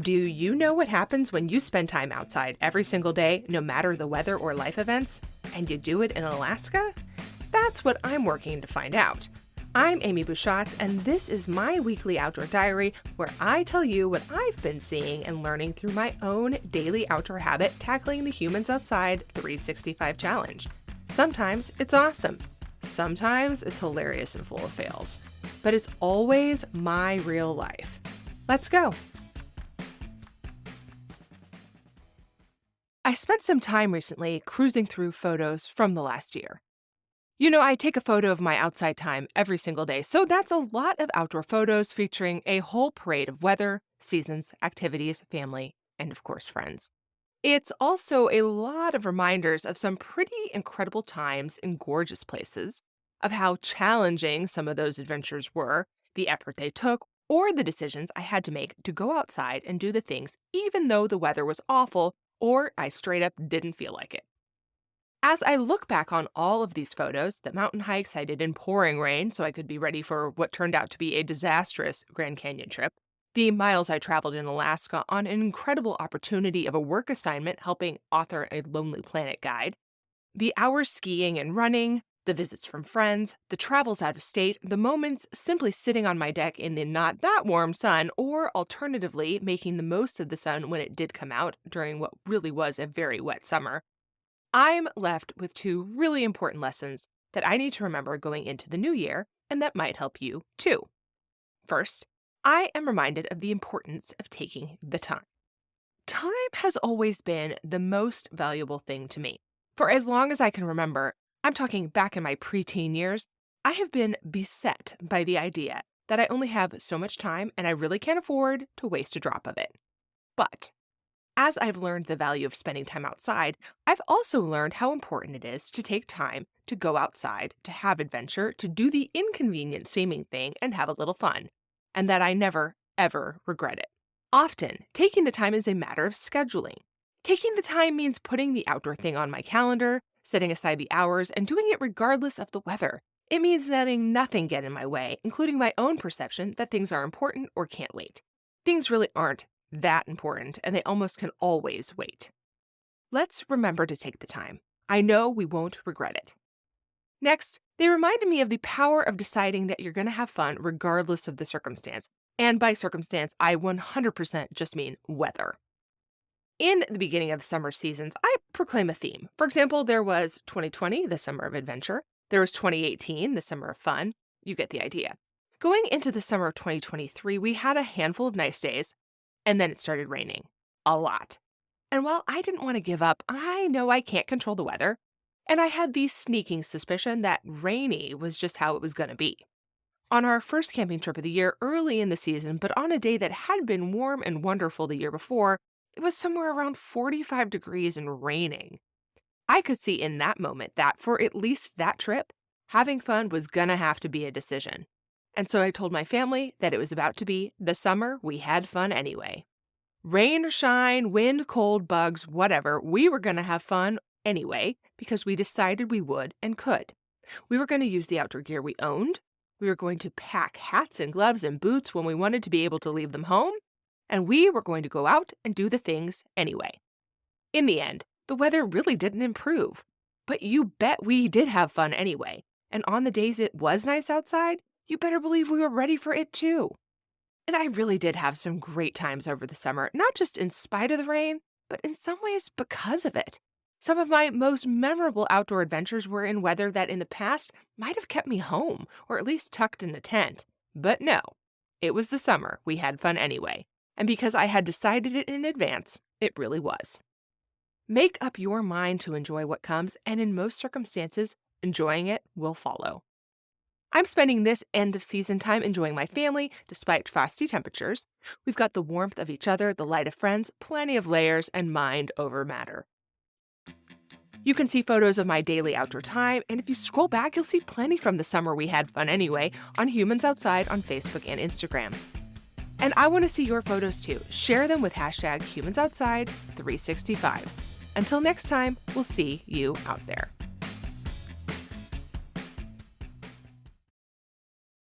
Do you know what happens when you spend time outside every single day, no matter the weather or life events, and you do it in Alaska? That's what I'm working to find out. I'm Amy Bouchatz, and this is my weekly outdoor diary where I tell you what I've been seeing and learning through my own daily outdoor habit tackling the Humans Outside 365 challenge. Sometimes it's awesome. Sometimes it's hilarious and full of fails. But it's always my real life. Let's go. I spent some time recently cruising through photos from the last year. I take a photo of my outside time every single day, so that's a lot of outdoor photos featuring a whole parade of weather, seasons, activities, family, and of course, friends. It's also a lot of reminders of some pretty incredible times in gorgeous places, of how challenging some of those adventures were, the effort they took, or the decisions I had to make to go outside and do the things even though the weather was awful or I straight up didn't feel like it. As I look back on all of these photos, the mountain hikes I did in pouring rain so I could be ready for what turned out to be a disastrous Grand Canyon trip, the miles I traveled in Alaska on an incredible opportunity of a work assignment helping author a Lonely Planet guide, the hours skiing and running, the visits from friends, the travels out of state, the moments simply sitting on my deck in the not that warm sun, or alternatively making the most of the sun when it did come out during what really was a very wet summer, I'm left with two really important lessons that I need to remember going into the new year and that might help you too. First, I am reminded of the importance of taking the time. Time has always been the most valuable thing to me. For as long as I can remember, I'm talking back in my preteen years, I have been beset by the idea that I only have so much time and I really can't afford to waste a drop of it. But as I've learned the value of spending time outside, I've also learned how important it is to take time to go outside, to have adventure, to do the inconvenient seeming thing and have a little fun, and that I never, ever regret it. Often, taking the time is a matter of scheduling. Taking the time means putting the outdoor thing on my calendar, setting aside the hours, and doing it regardless of the weather. It means letting nothing get in my way, including my own perception that things are important or can't wait. Things really aren't that important, and they almost can always wait. Let's remember to take the time. I know we won't regret it. Next, they reminded me of the power of deciding that you're going to have fun regardless of the circumstance. And by circumstance, I 100% just mean weather. In the beginning of summer seasons, I proclaim a theme. For example, there was 2020, the summer of adventure. There was 2018, the summer of fun. You get the idea. Going into the summer of 2023, we had a handful of nice days, and then it started raining. A lot. And while I didn't want to give up, I know I can't control the weather. And I had the sneaking suspicion that rainy was just how it was going to be. On our first camping trip of the year, early in the season, but on a day that had been warm and wonderful the year before, it was somewhere around 45 degrees and raining. I could see in that moment that for at least that trip, having fun was gonna have to be a decision. And so I told my family that it was about to be the summer we had fun anyway. Rain or shine, wind, cold, bugs, whatever, we were gonna have fun anyway because we decided we would and could. We were gonna use the outdoor gear we owned. We were going to pack hats and gloves and boots when we wanted to be able to leave them home. And we were going to go out and do the things anyway. In the end, the weather really didn't improve. But you bet we did have fun anyway. And on the days it was nice outside, you better believe we were ready for it too. And I really did have some great times over the summer, not just in spite of the rain, but in some ways because of it. Some of my most memorable outdoor adventures were in weather that in the past might have kept me home, or at least tucked in a tent. But no, it was the summer. We had fun anyway. And because I had decided it in advance, it really was. Make up your mind to enjoy what comes, and in most circumstances, enjoying it will follow. I'm spending this end of season time enjoying my family, despite frosty temperatures. We've got the warmth of each other, the light of friends, plenty of layers, and mind over matter. You can see photos of my daily outdoor time, and if you scroll back, you'll see plenty from the summer we had fun anyway on Humans Outside on Facebook and Instagram. And I want to see your photos too. Share them with #HumansOutside365. Until next time, we'll see you out there.